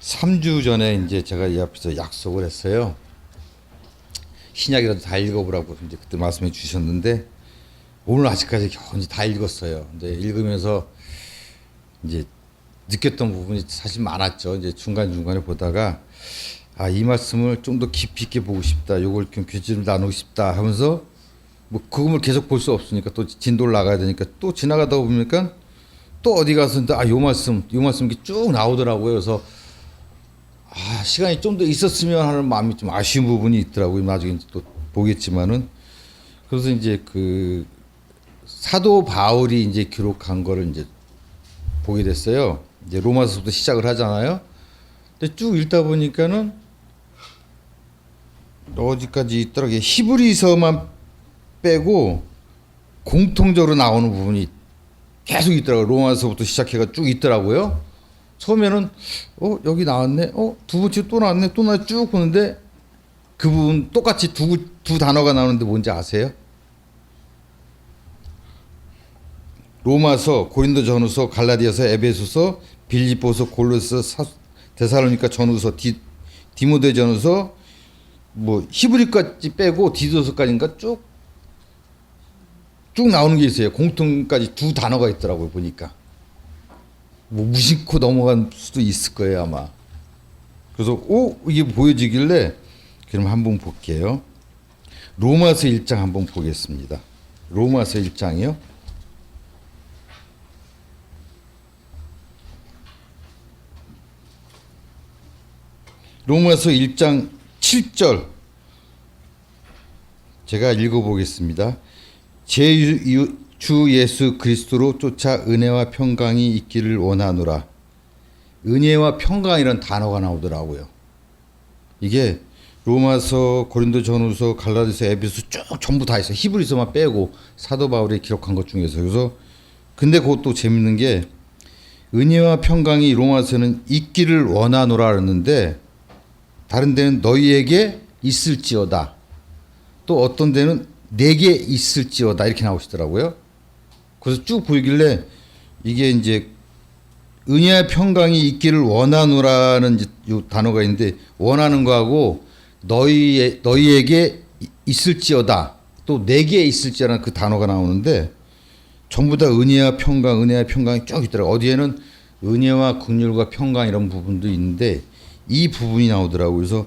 3주 전에 이제 제가 이 앞에서 약속을 했어요. 신약이라도 다 읽어보라고 이제 그때 말씀해 주셨는데 오늘 아직까지 겨우 이제 다 읽었어요. 이제 읽으면서 이제 느꼈던 부분이 사실 많았죠. 이제 중간중간에 보다가 이 말씀을 좀 더 깊이 있게 보고 싶다. 요걸 좀 교제를 나누고 싶다 하면서 뭐 그걸 계속 볼 수 없으니까 또 진도를 나가야 되니까 또 지나가다 보니까 또 어디 가서 요 말씀 이렇게 쭉 나오더라고요. 그래서 시간이 좀 더 있었으면 하는 마음이 좀 아쉬운 부분이 있더라고요. 나중에 이제 또 보겠지만은. 그래서 이제 그 사도 바울이 이제 기록한 거를 이제 보게 됐어요. 이제 로마서부터 시작을 하잖아요. 근데 쭉 읽다 보니까는 어디까지 있더라고요. 히브리서만 빼고 공통적으로 나오는 부분이 계속 있더라고요. 로마서부터 시작해가 쭉 있더라고요. 처음에는 여기 나왔네. 두 번째 또 나왔네. 또 나 쭉 보는데 그 부분 똑같이 두 단어가 나오는데 뭔지 아세요? 로마서, 고린도전후서, 갈라디아서, 에베소서, 빌립보서, 골로새, 데살로니가 전후서, 디모데전후서, 뭐 히브리까지 빼고 디도서까지인가 쭉 나오는 게 있어요. 공통까지 두 단어가 있더라고요. 보니까 뭐 무심코 넘어간 수도 있을 거예요 아마. 그래서 이게 보여지길래 그럼 한번 볼게요. 로마서 1장 한번 보겠습니다. 로마서 1장이요. 로마서 1장 7절 제가 읽어보겠습니다. 주 예수 그리스도로 쫓아 은혜와 평강이 있기를 원하노라. 은혜와 평강이라는 단어가 나오더라고요. 이게 로마서, 고린도전후서, 갈라디아서, 에베소 쭉 전부 다 있어요. 히브리서만 빼고 사도 바울이 기록한 것 중에서. 그래서 근데 그것도 재밌는 게 은혜와 평강이 로마서는 있기를 원하노라 그랬는데 다른 데는 너희에게 있을지어다. 또 어떤 데는 내게 있을지어다 이렇게 나오시더라고요. 그래서 쭉 보이길래 이게 이제 은혜와 평강이 있기를 원하노라는 요 단어가 있는데 원하는 거하고 너희에게 있을지어다 또 내게 있을지어라는 그 단어가 나오는데 전부 다 은혜와 평강이 쭉 있더라고요. 어디에는 은혜와 긍휼과 평강 이런 부분도 있는데 이 부분이 나오더라고요. 그래서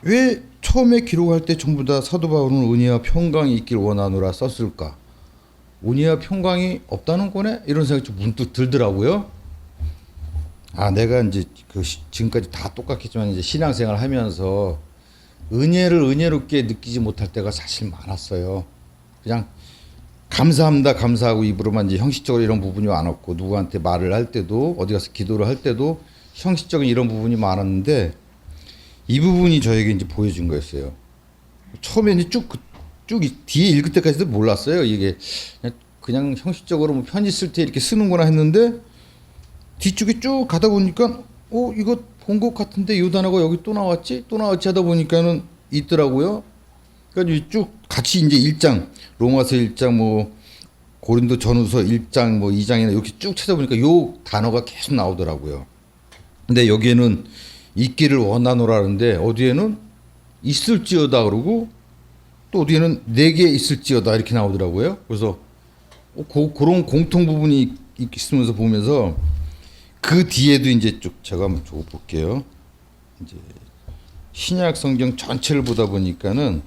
왜 처음에 기록할 때 전부 다 사도 바울은 은혜와 평강이 있기를 원하노라 썼을까? 은혜와 평강이 없다는 거네? 이런 생각이 좀 문득 들더라고요. 내가 이제 지금까지 다 똑같겠지만 이제 신앙생활 하면서 은혜를 은혜롭게 느끼지 못할 때가 사실 많았어요. 그냥 감사합니다, 감사하고 입으로만 이제 형식적으로 이런 부분이 많았고 누구한테 말을 할 때도 어디 가서 기도를 할 때도 형식적인 이런 부분이 많았는데 이 부분이 저에게 이제 보여준 거였어요. 처음에 이제 쭉 뒤에 읽을 때까지도 몰랐어요. 이게 그냥 형식적으로 뭐 편지 쓸 때 이렇게 쓰는구나 했는데 뒤쪽에 쭉 가다 보니까 이거 본 것 같은데 이 단어가 여기 또 나왔지 하다 보니까는 있더라고요. 그러니까 쭉 같이 이제 1장 로마서 1장 뭐 고린도 전후서 1장 뭐 2장이나 이렇게 쭉 찾아보니까 요 단어가 계속 나오더라고요. 근데 여기에는 있기를 원하노라는데 어디에는 있을지어다 그러고 또 어디에는 내게 있을지어다 이렇게 나오더라고요. 그래서 그런 공통 부분이 있으면서 보면서 그 뒤에도 이제 쭉 제가 한번 줘 볼게요. 이제 신약 성경 전체를 보다 보니까는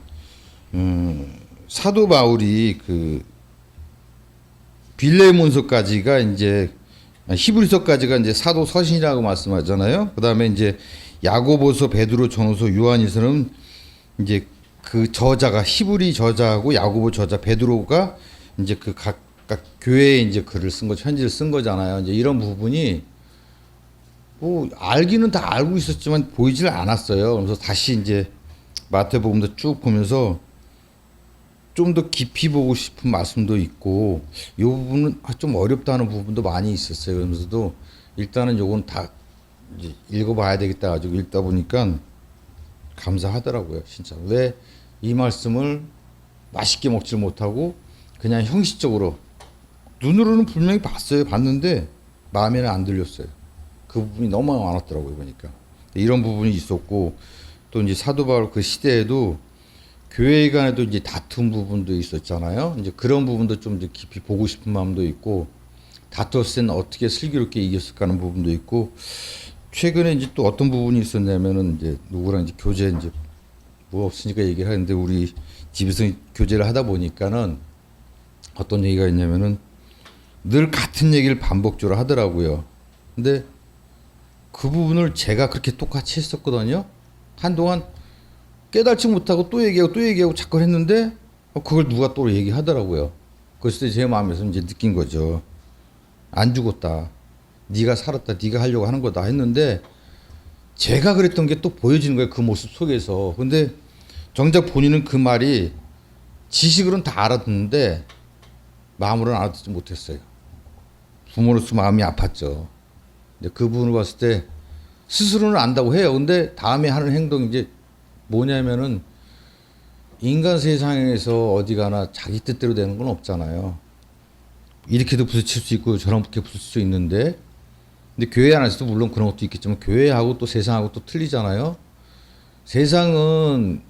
사도 바울이 그 빌레몬서까지가 이제 히브리서까지가 이제 사도 서신이라고 말씀하잖아요. 그다음에 이제 야고보서, 베드로, 전후서, 요한일서는 이제 그 저자가 히브리 저자하고 야고보 저자, 베드로가 이제 그 각각 교회에 이제 글을 쓴 거, 편지를 쓴 거잖아요. 이제 이런 부분이 알기는 다 알고 있었지만 보이질 않았어요. 그래서 다시 이제 마태복음도 쭉 보면서 좀 더 깊이 보고 싶은 말씀도 있고 이 부분은 좀 어렵다는 부분도 많이 있었어요. 그러면서도 일단은 요건 다 이제 읽어봐야 되겠다 가지고 읽다 보니까 감사하더라고요. 진짜 왜 이 말씀을 맛있게 먹질 못하고 그냥 형식적으로 눈으로는 분명히 봤는데 마음에는 안 들렸어요. 그 부분이 너무 많았더라고요. 보니까 이런 부분이 있었고, 또 이제 사도 바울 그 시대에도 교회 간에도 이제 다툰 부분도 있었잖아요. 이제 그런 부분도 좀 이제 깊이 보고 싶은 마음도 있고, 다투었을 때는 어떻게 슬기롭게 이겼을까 하는 부분도 있고, 최근에 이제 또 어떤 부분이 있었냐면은 이제 누구랑 이제 교제 이제 뭐 없으니까 얘기를 하는데, 우리 집에서 교제를 하다 보니까는 어떤 얘기가 있냐면은 늘 같은 얘기를 반복적으로 하더라고요. 근데 그 부분을 제가 그렇게 똑같이 했었거든요. 한동안 깨달지 못하고 또 얘기하고 자꾸 했는데 그걸 누가 또 얘기하더라고요. 그랬을 때 제 마음에서 이제 느낀 거죠. 안 죽었다. 네가 살았다. 네가 하려고 하는 거다 했는데 제가 그랬던 게 또 보여지는 거예요. 그 모습 속에서. 근데 정작 본인은 그 말이 지식으로는 다 알아듣는데 마음으로는 알아듣지 못했어요. 부모로서 마음이 아팠죠. 근데 그 부분을 봤을 때 스스로는 안다고 해요. 근데 다음에 하는 행동이 이제 뭐냐면은 인간 세상에서 어디 가나 자기 뜻대로 되는 건 없잖아요. 이렇게도 부딪힐 수 있고 저렇게 부딪힐 수 있는데, 근데 교회 안에서도 물론 그런 것도 있겠지만 교회하고 또 세상하고 또 틀리잖아요. 세상은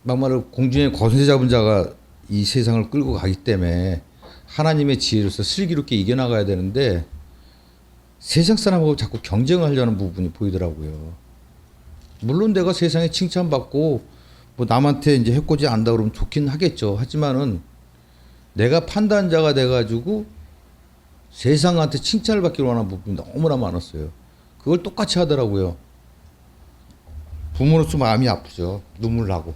막말로 공중에 거센 잡은 자가 이 세상을 끌고 가기 때문에 하나님의 지혜로서 슬기롭게 이겨나가야 되는데 세상 사람하고 자꾸 경쟁을 하려는 부분이 보이더라고요. 물론 내가 세상에 칭찬받고 뭐 남한테 이제 해코지 안다 그러면 좋긴 하겠죠. 하지만은 내가 판단자가 돼가지고 세상한테 칭찬을 받기로 하는 부분이 너무나 많았어요. 그걸 똑같이 하더라고요. 부모로서 마음이 아프죠. 눈물 나고.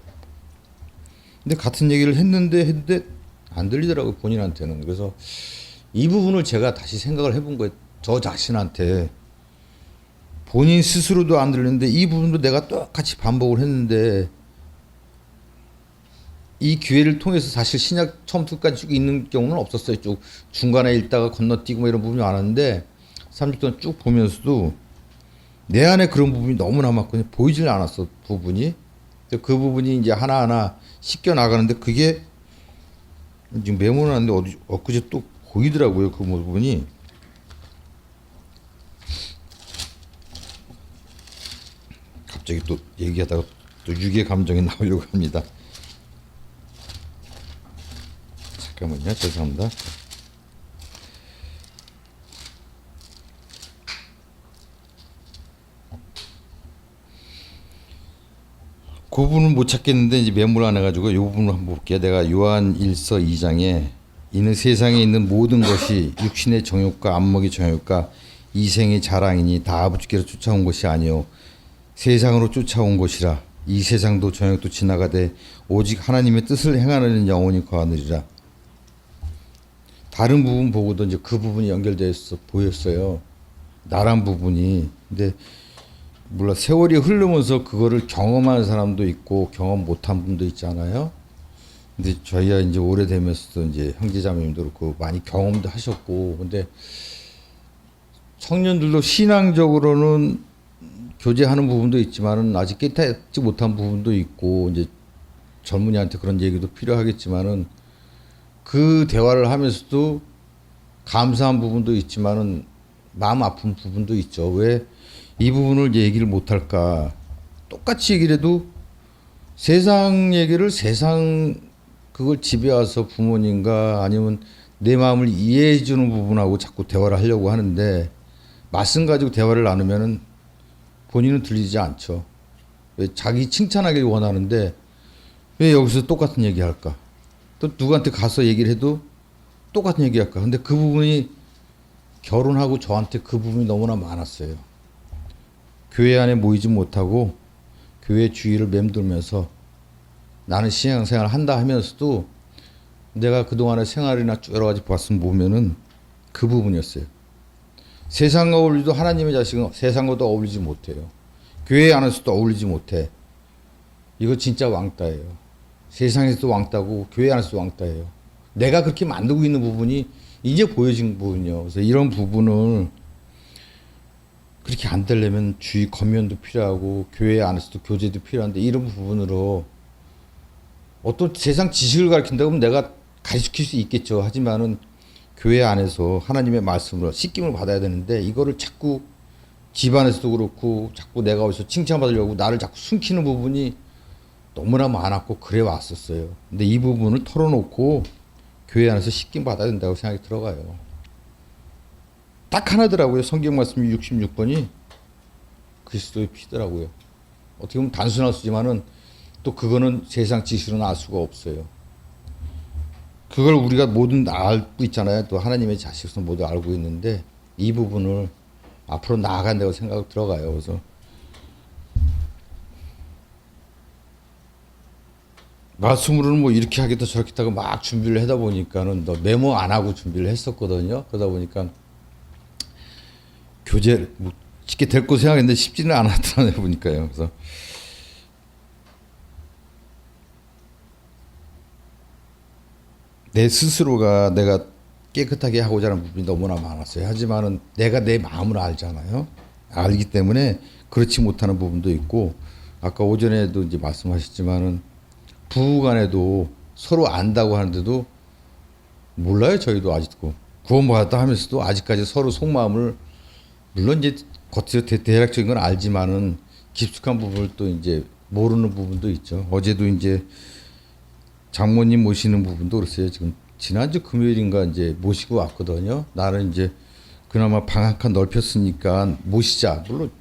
근데 같은 얘기를 했는데 안 들리더라고요. 본인한테는. 그래서 이 부분을 제가 다시 생각을 해본 거예요. 저 자신한테. 본인 스스로도 안 들리는데 이 부분도 내가 똑같이 반복을 했는데, 이 기회를 통해서 사실 신약 처음부터까지 쭉 있는 경우는 없었어요. 쭉 중간에 읽다가 건너뛰고 뭐 이런 부분이 많았는데 30년 동안 쭉 보면서도 내 안에 그런 부분이 너무 남았거든요. 보이질 않았어, 부분이. 그 부분이 이제 하나하나 씻겨 나가는데 그게 지금 메모를 하는데 엊그제 또 보이더라고요. 그 부분이. 갑자기 또 얘기하다가 또 유괴 감정이 나오려고 합니다. 잠깐만요. 죄송합니다. 그 부분은 못 찾겠는데 이제 메모를 안 해가지고 이 부분을 한번 볼게요. 내가 요한 1서 2장에 이는 세상에 있는 모든 것이 육신의 정욕과 안목의 정욕과 이생의 자랑이니 다 아버지께로 쫓아온 것이 아니요 세상으로 쫓아온 것이라. 이 세상도 정욕도 지나가되 오직 하나님의 뜻을 행하는 영혼이 거하느니라. 다른 부분 보고도 이제 그 부분이 연결돼서 보였어요. 나란 부분이. 근데 물론 세월이 흐르면서 그거를 경험한 사람도 있고 경험 못한 분도 있잖아요. 근데 저희가 이제 오래되면서도 이제 형제자매님도 그렇고 많이 경험도 하셨고, 근데 청년들도 신앙적으로는 교제하는 부분도 있지만은 아직 깨닫지 못한 부분도 있고, 이제 젊은이한테 그런 얘기도 필요하겠지만은 그 대화를 하면서도 감사한 부분도 있지만은 마음 아픈 부분도 있죠. 왜 이 부분을 얘기를 못할까? 똑같이 얘기를 해도 세상 얘기를 세상 그걸 집에 와서 부모님과 아니면 내 마음을 이해해 주는 부분하고 자꾸 대화를 하려고 하는데 말씀 가지고 대화를 나누면은 본인은 들리지 않죠. 왜 자기 칭찬하길 원하는데 왜 여기서 똑같은 얘기 할까? 또 누구한테 가서 얘기를 해도 똑같은 얘기 할까? 근데 그 부분이 결혼하고 저한테 그 부분이 너무나 많았어요. 교회 안에 모이지 못하고 교회 주위를 맴돌면서 나는 신앙생활을 한다 하면서도 내가 그동안의 생활이나 여러 가지 봤으면 보면은 그 부분이었어요. 세상과 어울리도 하나님의 자식은 세상과도 어울리지 못해요. 교회 안에서도 어울리지 못해. 이거 진짜 왕따예요. 세상에서도 왕따고 교회 안에서도 왕따예요. 내가 그렇게 만들고 있는 부분이 이제 보여진 부분이요. 그래서 이런 부분을 그렇게 안 되려면 주의 권면도 필요하고 교회 안에서도 교제도 필요한데, 이런 부분으로 어떤 세상 지식을 가르친다고 하면 내가 가르칠 수 있겠죠. 하지만은 교회 안에서 하나님의 말씀으로 씻김을 받아야 되는데 이거를 자꾸 집안에서도 그렇고 자꾸 내가 어디서 칭찬받으려고 나를 자꾸 숨기는 부분이 너무나 많았고 그래 왔었어요. 근데 이 부분을 털어놓고 교회 안에서 씻김 받아야 된다고 생각이 들어가요. 딱 하나더라고요. 성경 말씀 66번이 그리스도의 피더라고요. 어떻게 보면 단순할 수지만은 또 그거는 세상 지식으로는 알 수가 없어요. 그걸 우리가 모든 알고 있잖아요. 또 하나님의 자식으로서 모두 알고 있는데 이 부분을 앞으로 나아간다고 생각 들어가요. 그래서 말씀으로는 뭐 이렇게 하겠다 저렇게 하고 막 준비를 하다 보니까는 너 메모 안 하고 준비를 했었거든요. 그러다 보니까 교재 뭐 쉽게 될 거 생각했는데 쉽지는 않았더라고요. 보니까요. 그래서 내 스스로가 내가 깨끗하게 하고자 하는 부분이 너무나 많았어요. 하지만은 내가 내 마음을 알잖아요. 알기 때문에 그렇지 못하는 부분도 있고 아까 오전에도 이제 말씀하셨지만은 부부간에도 서로 안다고 하는데도 몰라요. 저희도 아직도 구원받았다 하면서도 아직까지 서로 속마음을 물론 이제 겉으로 대략적인 건 알지만은 깊숙한 부분을 또 이제 모르는 부분도 있죠. 어제도 이제 장모님 모시는 부분도 그랬어요. 지금 지난주 금요일인가 이제 모시고 왔거든요. 나는 이제 그나마 방 한 칸 넓혔으니까 모시자. 물론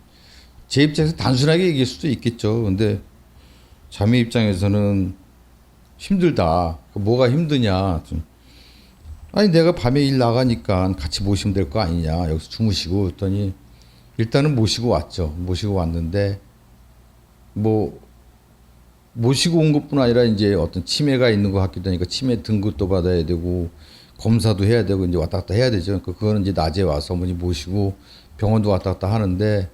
제 입장에서 단순하게 얘기할 수도 있겠죠. 근데 자매 입장에서는 힘들다. 뭐가 힘드냐. 아니 내가 밤에 일 나가니까 같이 모시면 될 거 아니냐. 여기서 주무시고 그랬더니 일단은 모시고 왔죠. 모시고 왔는데 뭐 모시고 온 것뿐 아니라 이제 어떤 치매가 있는 것 같기도 하니까 치매 등급도 받아야 되고 검사도 해야 되고 이제 왔다 갔다 해야 되죠. 그거는 이제 낮에 와서 어머니 모시고 병원도 왔다 갔다 하는데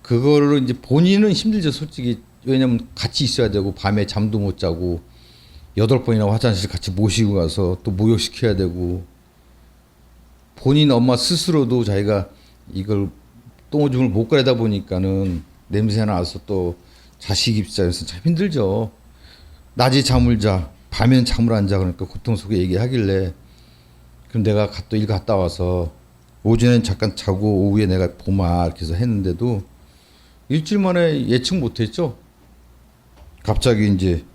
그거를 이제 본인은 힘들죠. 솔직히 왜냐면 같이 있어야 되고 밤에 잠도 못 자고 8번이나 화장실 같이 모시고 가서 또 목욕시켜야 되고 본인 엄마 스스로도 자기가 이걸 똥오줌을 못 가려다 보니까는 냄새나 나서 또 자식 입장에서 참 힘들죠. 낮에 잠을 자, 밤에는 잠을 안 자. 그러니까 고통 속에 얘기하길래 그럼 내가 또 일 갔다 와서 오전엔 잠깐 자고 오후에 내가 보마 이렇게 해서 했는데도 일주일 만에 예측 못했죠. 갑자기 이제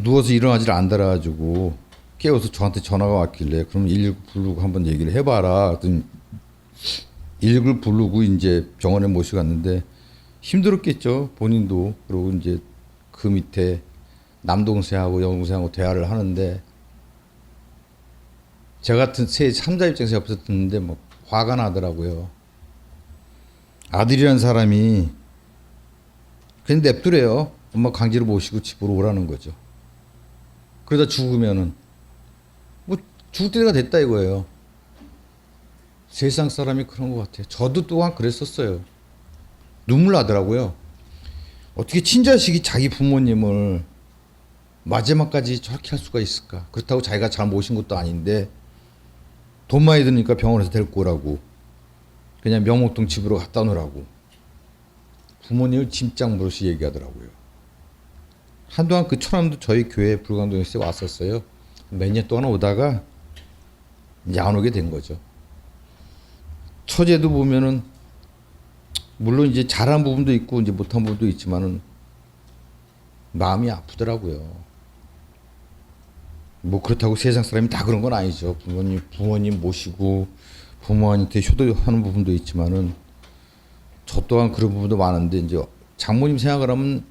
누워서 일어나지를 않더라가지고 깨워서 저한테 전화가 왔길래 그럼 119 부르고 한번 얘기를 해봐라. 그랬더니 119를 부르고 이제 병원에 모시고 갔는데 힘들었겠죠. 본인도. 그리고 이제 그 밑에 남동생하고 여동생하고 대화를 하는데 저 같은 새 3자 입장에서 옆에서 듣는데 뭐 화가 나더라고요. 아들이란 사람이 그냥 냅두래요. 엄마 강제로 모시고 집으로 오라는 거죠. 그러다 죽으면은 뭐 죽을 때가 됐다 이거예요. 세상 사람이 그런 것 같아요. 저도 또한 그랬었어요. 눈물 나더라고요. 어떻게 친자식이 자기 부모님을 마지막까지 저렇게 할 수가 있을까? 그렇다고 자기가 잘 모신 것도 아닌데 돈 많이 드니까 병원에서 데리고 오라고 그냥 명목동 집으로 갖다 놓으라고 부모님을 짐짝 버릇이 얘기하더라고요. 한동안 그 처남도 저희 교회 불광동에서 왔었어요. 몇 년 동안 오다가 이제 안 오게 된 거죠. 처제도 보면은 물론 이제 잘한 부분도 있고 이제 못한 부분도 있지만은 마음이 아프더라고요. 뭐 그렇다고 세상 사람이 다 그런 건 아니죠. 부모님 모시고 부모한테 효도하는 부분도 있지만은 저 또한 그런 부분도 많은데 이제 장모님 생각을 하면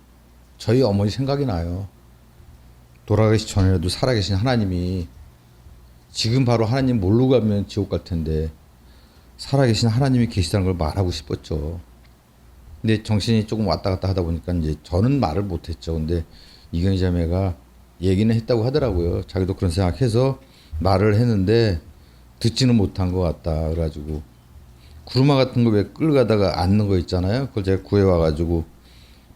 저희 어머니 생각이 나요. 돌아가시기 전에라도 살아계신 하나님이 지금 바로 하나님 모르고 가면 지옥 갈 텐데 살아계신 하나님이 계시다는 걸 말하고 싶었죠. 근데 정신이 조금 왔다 갔다 하다 보니까 이제 저는 말을 못했죠. 근데 이경희 자매가 얘기는 했다고 하더라고요. 자기도 그런 생각해서 말을 했는데 듣지는 못한 것 같다. 그래가지고 구루마 같은 거 왜 끌어가다가 앉는 거 있잖아요. 그걸 제가 구해와가지고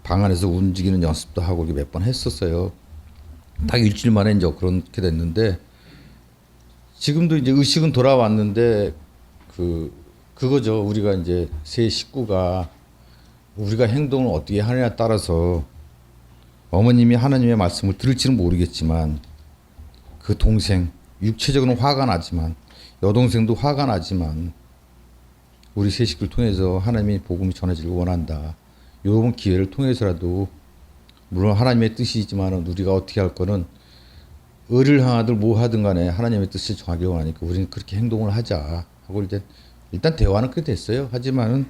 방 안에서 움직이는 연습도 하고 몇 번 했었어요. 딱 일주일 만에 이제 그렇게 됐는데 지금도 이제 의식은 돌아왔는데 그거죠. 우리가 이제 세 식구가 우리가 행동을 어떻게 하느냐에 따라서 어머님이 하나님의 말씀을 들을지는 모르겠지만 그 동생 육체적으로는 화가 나지만 여동생도 화가 나지만 우리 세 식구를 통해서 하나님의 복음이 전해지길 원한다. 이번 기회를 통해서라도 물론 하나님의 뜻이지만 우리가 어떻게 할 거는 을을 향하든 뭐 하든 간에 하나님의 뜻을 정하기 원하니까 우리는 그렇게 행동을 하자 하고 이제 일단 대화는 그렇게 됐어요. 하지만은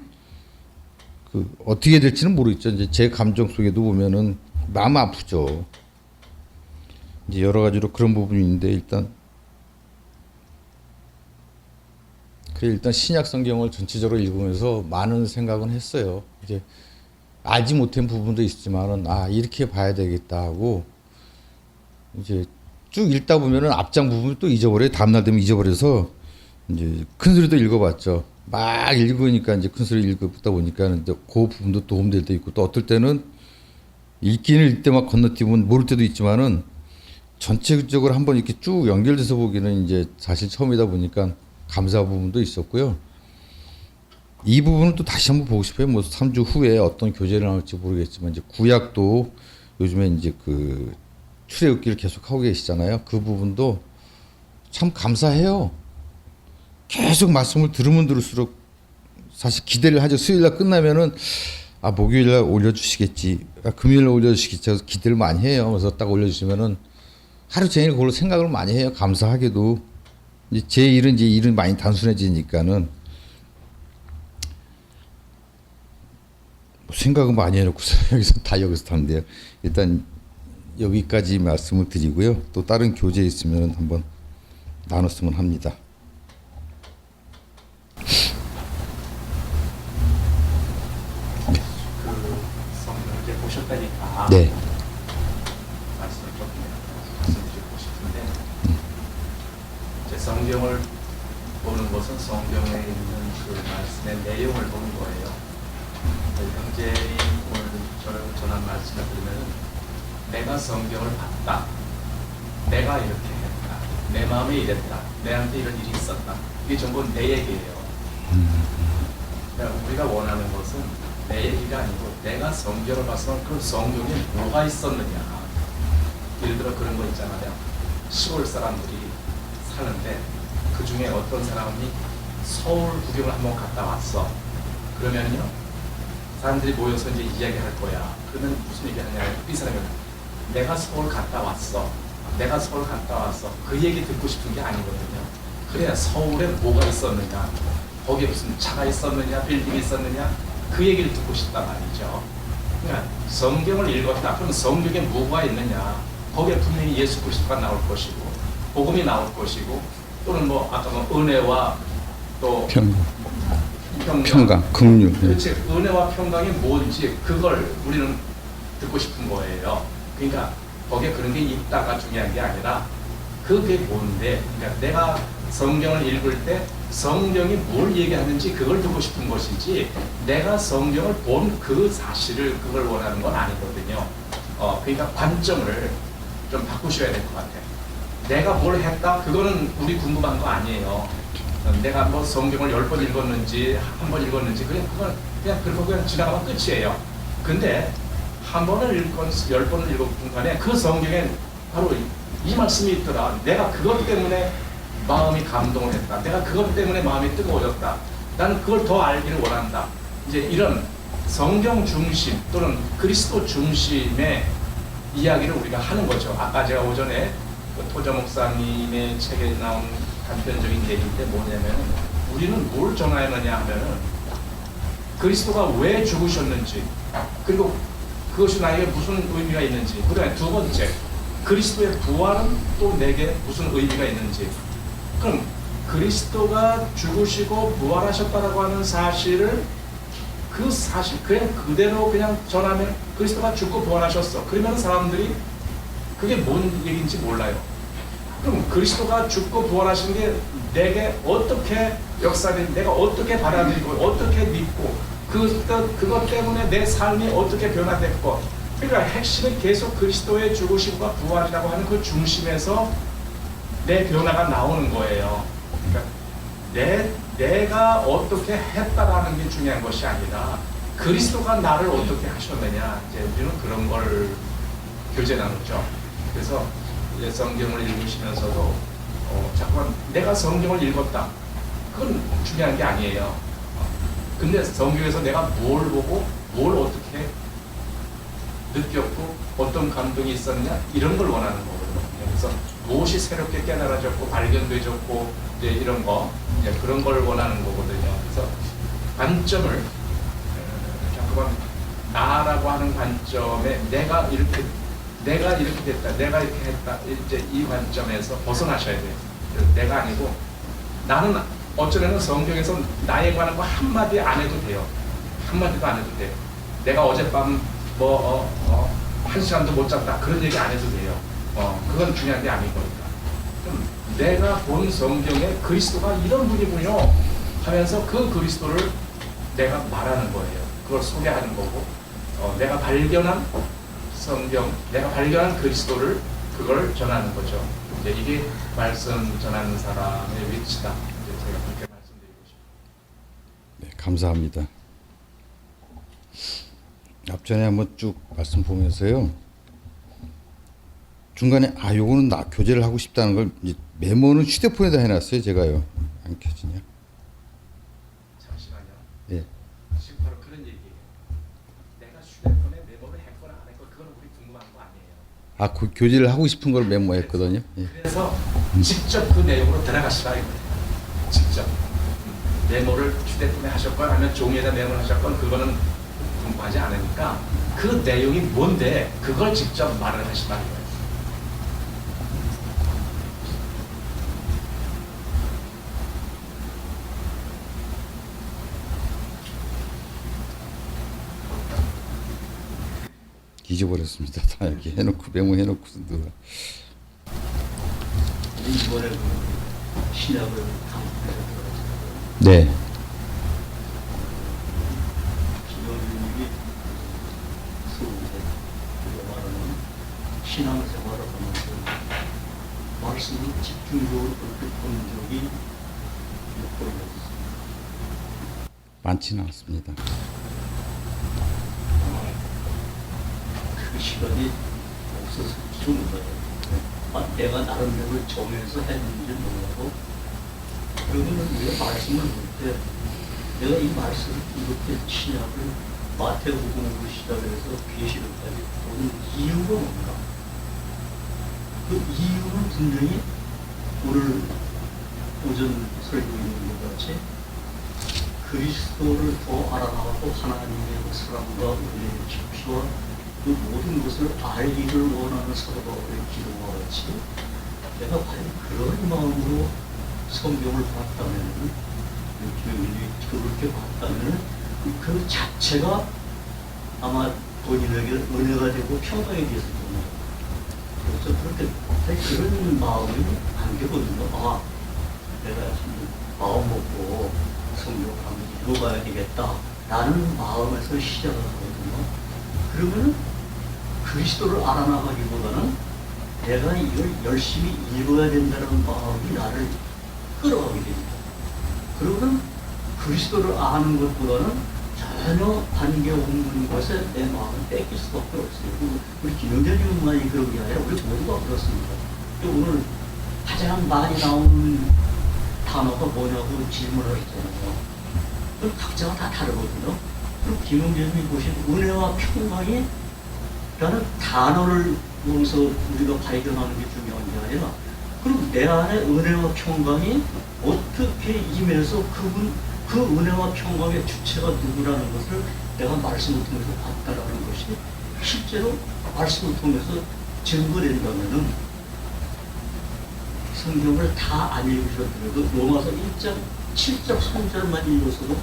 그 어떻게 될지는 모르겠죠. 이제 제 감정 속에도 보면은 마음 아프죠. 이제 여러 가지로 그런 부분이 있는데 일단 신약 성경을 전체적으로 읽으면서 많은 생각은 했어요. 이제 알지 못한 부분도 있지만은 이렇게 봐야 되겠다 하고 이제 쭉 읽다 보면은 앞장 부분을 또 잊어버려요. 다음날 되면 잊어버려서 이제 큰 소리도 읽어봤죠. 막 읽으니까 이제 큰 소리 읽다 보니까 이제 그 부분도 도움될 때 있고 또 어떨 때는 읽기는 읽때 막 건너뛰면 모를 때도 있지만은 전체적으로 한번 이렇게 쭉 연결돼서 보기는 이제 사실 처음이다 보니까 감사 부분도 있었고요. 이 부분은 또 다시 한번 보고 싶어요. 뭐 3주 후에 어떤 교제를 나올지 모르겠지만 이제 구약도 요즘에 이제 그 출애굽기를 계속 하고 계시잖아요. 그 부분도 참 감사해요. 계속 말씀을 들으면 들을수록 사실 기대를 하죠. 수요일날 끝나면은 목요일날 올려주시겠지, 금요일날 올려주시겠지 해서 기대를 많이 해요. 그래서 딱 올려주시면은 하루 종일 그걸로 생각을 많이 해요. 감사하게도 이제 제 일은 많이 단순해지니까는 생각은 많이 해놓고서 여기서 타는데요. 일단 여기까지 말씀을 드리고요. 또 다른 교재 있으면 한번 나눴으면 합니다. 성경을 이제 보셨다니까 네. 말씀을 좀 말씀드리고 싶은데 이제 성경을 보는 것은 성경에 있는 그 말씀의 내용을 보는 거예요. 형제님 오늘 전한 말씀을 들으면 내가 성경을 봤다, 내가 이렇게 했다, 내 마음에 이랬다, 내한테 이런 일이 있었다, 이게 전부 내 얘기예요. 그러니까 우리가 원하는 것은 내 얘기가 아니고 내가 성경을 봐서 그 성경에 뭐가 있었느냐. 예를 들어 그런 거 있잖아요. 시골 사람들이 사는데 그 중에 어떤 사람이 서울 구경을 한번 갔다 왔어. 그러면요 사람들이 모여서 이제 이야기할 거야. 그러면 무슨 얘기 하냐. 이 사람이 내가 서울 갔다 왔어. 내가 서울 갔다 왔어. 그 얘기 듣고 싶은 게 아니거든요. 그래야 서울에 뭐가 있었느냐, 거기에 무슨 차가 있었느냐, 빌딩이 있었느냐, 그 얘기를 듣고 싶단 말이죠. 그러니까 성경을 읽었다. 그럼 성경에 뭐가 있느냐. 거기에 분명히 예수 그리스도가 나올 것이고 복음이 나올 것이고 또는 뭐 아까 뭐 은혜와 또 평강, 긍휼. 그렇지. 은혜와 평강이 뭔지 그걸 우리는 듣고 싶은 거예요. 그러니까 거기에 그런 게 있다가 중요한 게 아니라 그게 뭔데. 그러니까 내가 성경을 읽을 때 성경이 뭘 얘기하는지 그걸 듣고 싶은 것이지 내가 성경을 본 그 사실을 그걸 원하는 건 아니거든요. 그러니까 관점을 좀 바꾸셔야 될 것 같아요. 내가 뭘 했다? 그거는 우리 궁금한 거 아니에요. 내가 뭐 성경을 10번 읽었는지 한 번 읽었는지 그냥 지나가면 끝이에요. 근데 한 번을 읽건 10번을 읽었든 간에 그 성경에 바로 이 말씀이 있더라. 내가 그것 때문에 마음이 감동을 했다. 내가 그것 때문에 마음이 뜨거워졌다. 나는 그걸 더 알기를 원한다. 이제 이런 성경 중심 또는 그리스도 중심의 이야기를 우리가 하는 거죠. 아까 제가 오전에 토저 목사님의 책에 나온 단편적인 얘기인데 뭐냐면 우리는 뭘 전하느냐 하면은 그리스도가 왜 죽으셨는지 그리고 그것이 나에게 무슨 의미가 있는지, 그다음에 두 번째 그리스도의 부활은 또 내게 무슨 의미가 있는지. 그럼 그리스도가 죽으시고 부활하셨다라고 하는 사실을 그 사실 그냥 그대로 그냥 전하면 그리스도가 죽고 부활하셨어. 그러면 사람들이 그게 뭔 얘기인지 몰라요. 그럼 그리스도가 죽고 부활하신 게 내게 어떻게 역사된, 내가 어떻게 받아들이고 어떻게 믿고 그것 때문에 내 삶이 어떻게 변화됐고, 그러니까 핵심은 계속 그리스도의 죽으심과 부활이라고 하는 그 중심에서 내 변화가 나오는 거예요. 그러니까 내가 어떻게 했다라는 게 중요한 것이 아니라 그리스도가 나를 어떻게 하셨느냐. 이제 우리는 그런 걸 교제 나눴죠. 그래서 이제 성경을 읽으시면서도 자꾸만 내가 성경을 읽었다. 그건 중요한 게 아니에요. 근데 성경에서 내가 뭘 보고 뭘 어떻게 느꼈고 어떤 감동이 있었냐 이런 걸 원하는 거거든요. 그래서 무엇이 새롭게 깨달아졌고 발견되졌고 이제 이런 거 이제 그런 걸 원하는 거거든요. 그래서 관점을 자꾸만 나라고 하는 관점에 내가 이렇게 됐다, 내가 이렇게 했다 이제 이 관점에서 벗어나셔야 돼요. 내가 아니고 나는 어쩌면 성경에서 나에 관한 거 한마디 안 해도 돼요. 한마디도 안 해도 돼요. 내가 어젯밤 한 시간도 못 잤다 그런 얘기 안 해도 돼요. 그건 중요한 게 아닌 거니까. 그럼 내가 본 성경에 그리스도가 이런 분이군요 하면서 그 그리스도를 내가 말하는 거예요. 그걸 소개하는 거고 내가 발견한 성경, 내가 발견한 그리스도를 그걸 전하는 거죠. 이제 이게 말씀 전하는 사람의 위치다. 이제 제가 그렇게 말씀드리고 싶습니다. 네, 감사합니다. 앞전에 한번 쭉 말씀 보면서요. 중간에 요거는 나 교제를 하고 싶다는 걸 이제 메모는 휴대폰에다 해놨어요. 제가요. 안 켜지냐? 잠시만요. 예. 지금 바로 그런 얘기예요. 내가 휴대폰에 메모를 했거나 안 했거나 그건 우리 궁금한 거 아니에요. 그 교제를 하고 싶은 걸 메모했거든요. 예. 그래서 직접 그 내용으로 들어가시라 이거예요. 직접 메모를 휴대폰에 하셨건 아니면 종이에다 메모를 하셨건 그거는 궁금하지 않으니까 그 내용이 뭔데 그걸 직접 말을 하시라 이거예요. 잊어버렸습니다. 다 이렇게 해놓고 메모해놓고서 누가. 이번에 그 신약을 강조해서 네. 김영준님이 수업에 우리가 말하는 신앙생활을 하면서 말씀을 집중적으로 그렇게 본 적이 몇 번이었습니다. 많지는 않습니다. 그 시간이 없어서 좀 거예요. 내가 나름대로 정해서 했는지 몰라도 그러면은 왜 말씀을 볼 때 내가 이 말씀을 이렇게 신약을 마태복음으로 시작해서 계시록까지 보는 이유가 뭔가? 그 이유는 분명히 오늘 오전 설교 있는 것 같이 그리스도를 더 알아가고 하나님의 그 사랑과 은혜의 깊이와 그 모든 것을 알기를 원하는 사도 바울의 기도와 같이 내가 과연 그런 마음으로 성경을 봤다면 교인이 그렇게 봤다면 그 자체가 아마 본인에게 은혜가 되고 평강이 됐을 겁니다. 그래서 그렇게 그런 마음이 안되거든요. 내가 지금 마음 먹고 성경을 한번 읽어봐야 되겠다라는 마음에서 시작을 하거든요. 그러면 그리스도를 알아나가기보다는 내가 이걸 열심히 읽어야 된다는 마음이 나를 끌어가게 됩니다. 그러면 그리스도를 아는 것보다는 전혀 관계없는 것에 내 마음을 뺏길 수밖에 없어요. 우리 김영재님만이 그런 게 아니라 우리 모두가 그렇습니다. 오늘 가장 많이 나오는 단어가 뭐냐고 질문을 했잖아요. 그럼 각자가 다 다르거든요. 그럼 김영재님이 보신 은혜와 평강이 라는 단어를 보면서 우리가 발견하는 게 중요한 게 아니라 그럼 내 안에 은혜와 평강이 어떻게 임해서 그 은혜와 평강의 주체가 누구라는 것을 내가 말씀을 통해서 봤다라는 것이 실제로 말씀을 통해서 증거된다면은 성경을 다 안 읽으셔도 로마서 1장 7절 3절만 읽어서도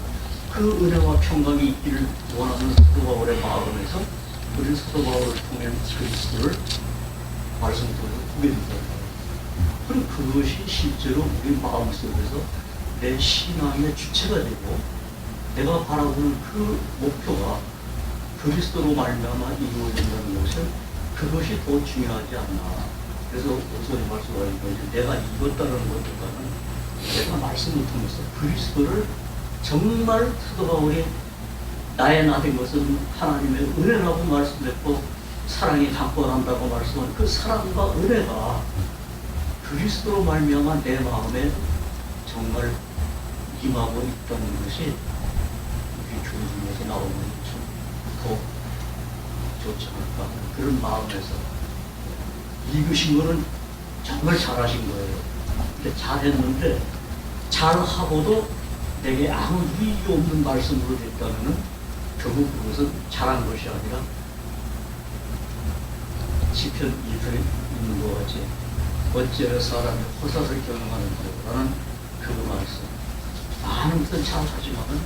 그 은혜와 평강이 있기를 원하는 사도 바울의 마음에서 우리 사도 바울을 통해 그리스도를 말씀 통해서 보게 된다. 그럼 그것이 실제로 우리 마음속에서 내 신앙의 주체가 되고 내가 바라보는 그 목표가 그리스도로 말미암아 이루어진다는 것은 그것이 더 중요하지 않나. 그래서 오선이 말씀하신 내가 읽었다는 것보다는 내가 말씀을 통해서 그리스도를 정말 사도 바울이 나의 나된 것은 하나님의 은혜라고 말씀했고 사랑이 강권한다고 말씀한 그 사랑과 은혜가 그리스도로 말미암아 내 마음에 정말 임하고 있다는 것이 중에서 나오면 더 좋지 않을까 하는 그런 마음에서 읽으신 거는 정말 잘하신 거예요. 근데 잘했는데 잘하고도 내게 아무 유익이 없는 말씀으로 됐다면은 결국 그것은 잘한 것이 아니라 시편 2편에 있는 것 같이 어찌하여 사람이 허사를 경영하는지라는 그 말씀. 많은 것은 잘하지만은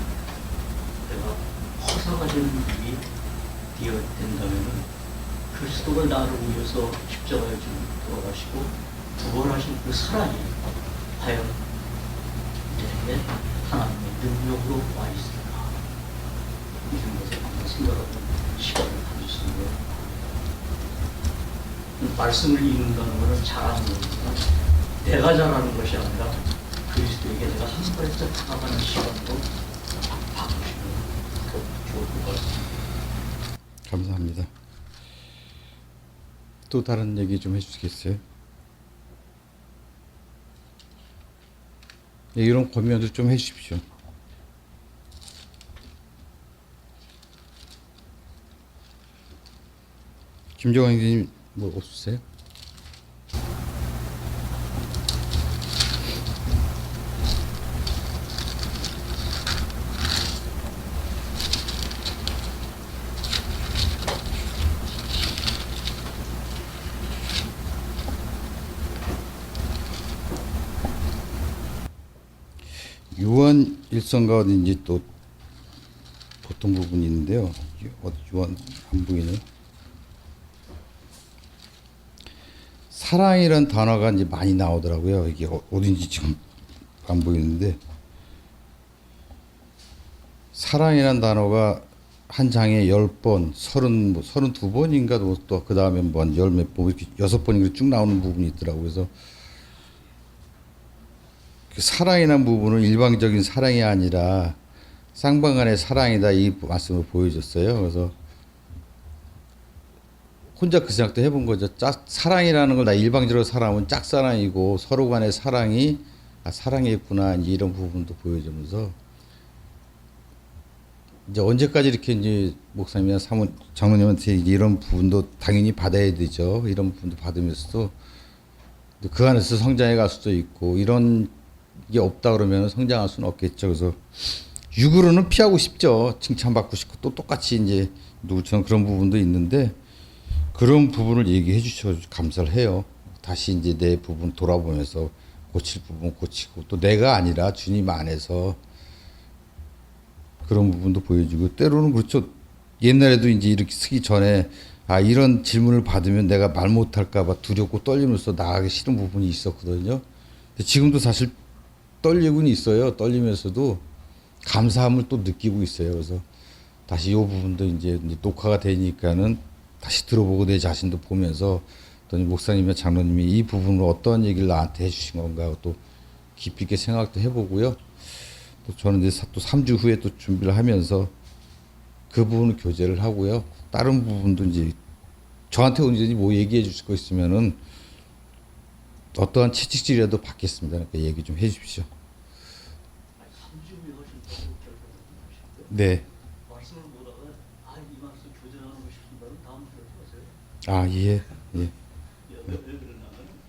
내가 허사가 되는 일이 되어 된다면은 그리스도가 나를 위해서 십자가에 돌아가시고 두 번 하신 그 사랑이 과연 내게 하나님의 능력으로 와 있을까? 이런 것을 한번 생각하는 시간을 가졌습니다. 말씀을 읽는다는 것은 잘하는 거지만 내가 잘하는 것이 아니라 그리스도에게 내가 한 발짝 다가가는 시간으로 바꾸시면 더 좋을 것 같습니다. 감사합니다. 또 다른 얘기 좀 해주시겠어요? 네, 이런 권면도 좀 해주십시오. 김정환 교수님 뭐 없으세요? 요한 일성 가운데 이제 또 보통 부분이 있는데요. 요한 안 보이네요. 사랑이란 단어가 이제 많이 나오더라고요. 이게 어딘지 지금 안 보이는데 사랑이란 단어가 한 장에 10번, 32번인가 또 그 다음에 뭐 열 몇 번, 이렇게 6번이 쭉 나오는 부분이 있더라고요. 그래서 그 사랑이라는 부분은 일방적인 사랑이 아니라 쌍방간의 사랑이다 이 말씀을 보여줬어요. 그래서 혼자 그 생각도 해본 거죠. 사랑이라는 걸 나 일방적으로 사랑하면 짝사랑이고 서로 간의 사랑이 사랑이 있구나 이런 부분도 보여주면서 이제 언제까지 이렇게 이제 목사님이나 장로님한테 이런 부분도 당연히 받아야 되죠. 이런 부분도 받으면서도 그 안에서 성장해 갈 수도 있고 이런 게 없다 그러면 성장할 수는 없겠죠. 그래서 육으로는 피하고 싶죠. 칭찬받고 싶고 또 똑같이 이제 누구처럼 그런 부분도 있는데 그런 부분을 얘기해 주셔서 감사를 해요. 다시 이제 내 부분 돌아보면서 고칠 부분 고치고 또 내가 아니라 주님 안에서 그런 부분도 보여주고 때로는 그렇죠. 옛날에도 이제 이렇게 쓰기 전에 이런 질문을 받으면 내가 말 못할까 봐 두렵고 떨리면서 나가기 싫은 부분이 있었거든요. 근데 지금도 사실 떨리곤 있어요. 떨리면서도 감사함을 또 느끼고 있어요. 그래서 다시 이 부분도 이제 녹화가 되니까는 다시 들어보고 내 자신도 보면서 또 목사님이나 장로님이 이 부분으로 어떤 얘기를 나한테 해주신 건가 또 깊이 있게 생각도 해보고요. 또 저는 이제 또 3주 후에 또 준비를 하면서 그 부분을 교제를 하고요. 다른 부분도 이제 저한테 언제든지 뭐 얘기해 주실 거 있으면은 어떠한 채찍질이라도 받겠습니다. 그러니까 얘기 좀 해주십시오. 3주 후에 하신다고 결정하셨는데 네. 말씀을 보다가 이 말씀 교전하고 싶은다면 다음 주에 하세요. 예. 예. 왜 그러냐면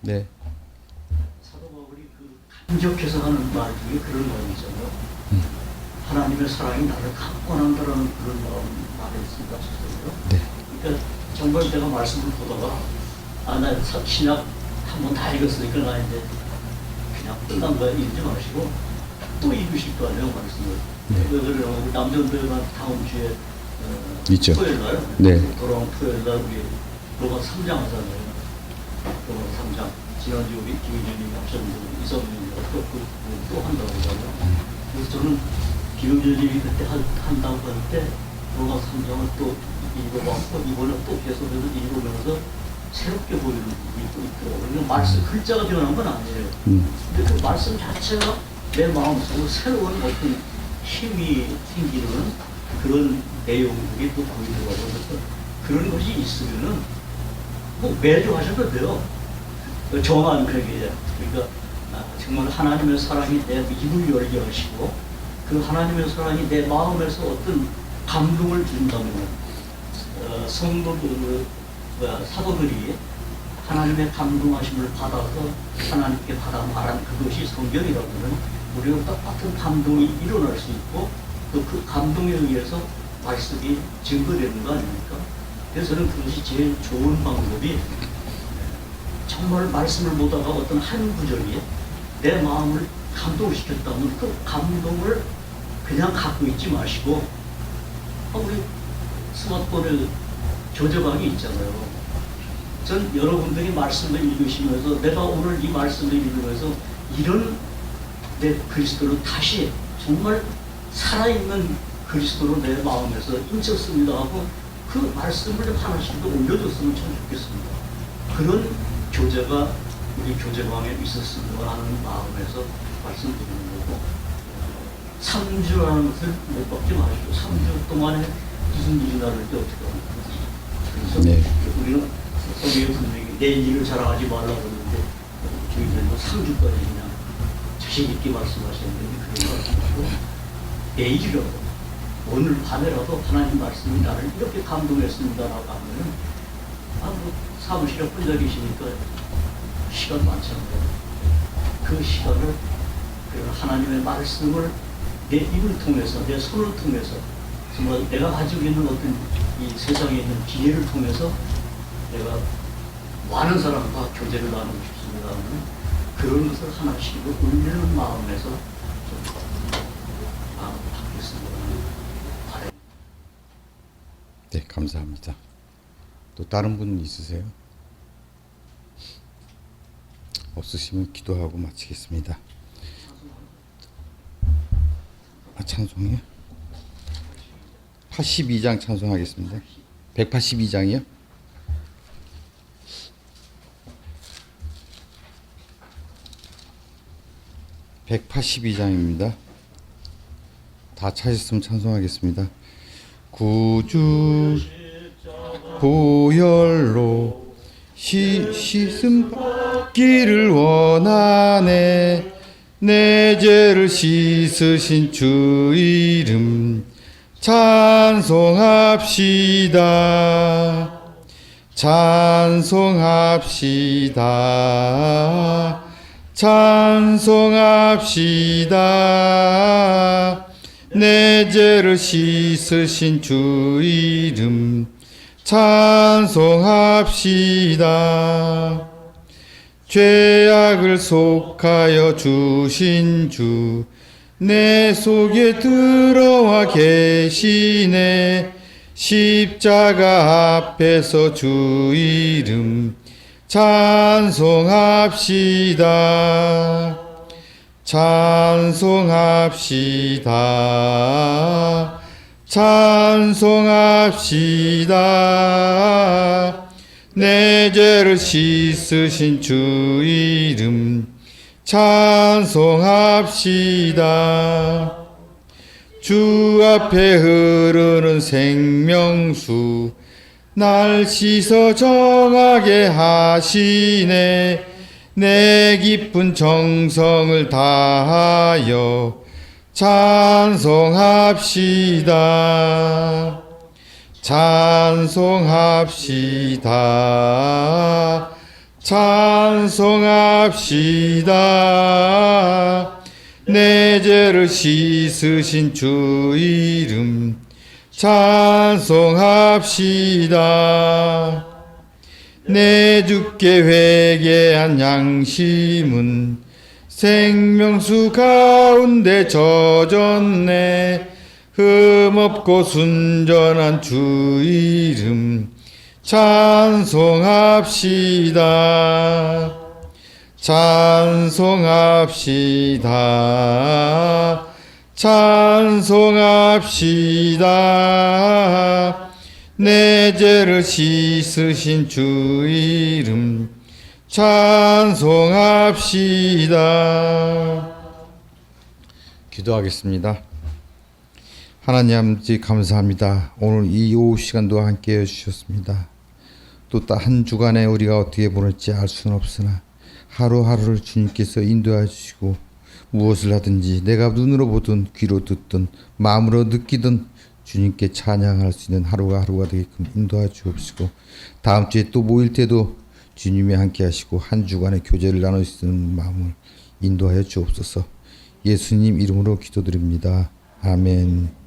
네. 사도 바울이 그 간접해서 하는 말 중에 그런 말이 있잖아요. 하나님의 사랑이 나를 강권한다라는 그런 말이 있습니다. 네. 그러니까 정말 내가 말씀을 보다가 나 신약 한번 다 읽었으니까 나 이제 그냥 끝난 거야 읽지 마시고 또 읽으실 거 아니에요 말씀을. 네. 왜 그러냐면 남전도가 다음 주에 있죠. 토요일 날 네. 돌아온 토요일 날 우리 로마 3장 하잖아요. 로마 3장 지난주 우리 김윤현님이 하셨는데 이성윤이가 또 한다고 하잖아요. 그래서 저는 김윤현님이 그때 한다고 할 때 로마 3장을 또 읽어봤고 이번에 또 계속해서 읽으면서 새롭게 보이는 부분이 또 있더라고요. 그러니까 말씀 글자가 변한 건 아니에요. 근데 그 말씀 자체가 내 마음속으로 새로운 어떤 힘이 생기는 그런 내용들이 또 보이더라고요. 그래서 그런 것이 있으면은 뭐 매주 하셔도 돼요. 정한 그게 그러니까 정말 하나님의 사랑이 내 입을 열게 하시고 그 하나님의 사랑이 내 마음에서 어떤 감동을 준다면 사도들이 하나님의 감동하심을 받아서 하나님께 받아 말한 그것이 성경이라면 우리는 똑같은 감동이 일어날 수 있고 또 그 감동에 의해서 말씀이 증거되는 거 아닙니까? 그래서 저는 그것이 제일 좋은 방법이 정말 말씀을 보다가 어떤 한 구절이 내 마음을 감동시켰다면 그 감동을 그냥 갖고 있지 마시고 우리 스마트폰에 조저방이 있잖아요. 전 여러분들이 말씀을 읽으시면서 내가 오늘 이 말씀을 읽으면서 이런 내 그리스도를 다시 정말 살아있는 그리스도로 내 마음에서 인쳤습니다 하고 그 말씀을 하나씩 더 올려줬으면 참 좋겠습니다. 그런 교제가 우리 교제방에 있었으면 하는 마음에서 말씀드리는 거고 3주라는 것을 못 받지 마시고 3주 동안에 무슨 일이 나를 때 어떻게 합니까? 그래서 네. 우리는 성경 선생님이 내 일을 자랑하지 말라고 그러는데 주인님은 3주까지 그냥 자신 있게 말씀하셨는데 그런 거 말씀하시고 내일이라도 오늘 밤에라도 하나님 말씀이 나를 이렇게 감동했습니다라고 하면은 뭐 사무실에 혼자 계시니까 시간 많잖아요. 그 시간을 하나님의 말씀을 내 입을 통해서 내 손을 통해서 정말 내가 가지고 있는 어떤 이 세상에 있는 기회를 통해서 내가 많은 사람과 교제를 나누고 싶습니다 하는 그런 것을 하나씩 올리는 마음에서 좀 받겠습니다. 바랍니다. 네, 감사합니다. 또 다른 분 있으세요? 없으시면 기도하고 마치겠습니다. 찬송이요? 82장 찬송하겠습니다. 182장이요? (182장입니다) 다 찾았으면 찬송하겠습니다. 구주 보혈로 씻음 받기를 원하네. 내 죄를 씻으신 주 이름 찬송합시다. 찬송합시다. 찬송합시다. 내 죄를 씻으신 주 이름 찬송합시다. 죄악을 속하여 주신 주 내 속에 들어와 계시네. 십자가 앞에서 주 이름 찬송합시다. 찬송합시다. 찬송합시다. 내 죄를 씻으신 주 이름 찬송합시다. 주 앞에 흐르는 생명수 날 씻어 정하게 하시네. 내 깊은 정성을 다하여 찬송합시다. 찬송합시다. 찬송합시다. 내 죄를 씻으신 주 이름 찬송합시다. 내 주께 회개한 양심은 생명수 가운데 젖었네. 흠없고 순전한 주 이름 찬송합시다. 찬송합시다. 찬송합시다. 내 죄를 씻으신 주 이름 찬송합시다. 기도하겠습니다. 하나님 아버지 감사합니다. 오늘 이 오후 시간도 함께 해주셨습니다. 또 한 주간에 우리가 어떻게 보낼지 알 수는 없으나 하루하루를 주님께서 인도해 주시고 무엇을 하든지 내가 눈으로 보든 귀로 듣든 마음으로 느끼든 주님께 찬양할 수 있는 하루가 되게끔 인도하여 주옵시고, 다음 주에 또 모일 때도 주님이 함께 하시고 한 주간의 교제를 나눌 수 있는 마음을 인도하여 주옵소서. 예수님 이름으로 기도드립니다. 아멘.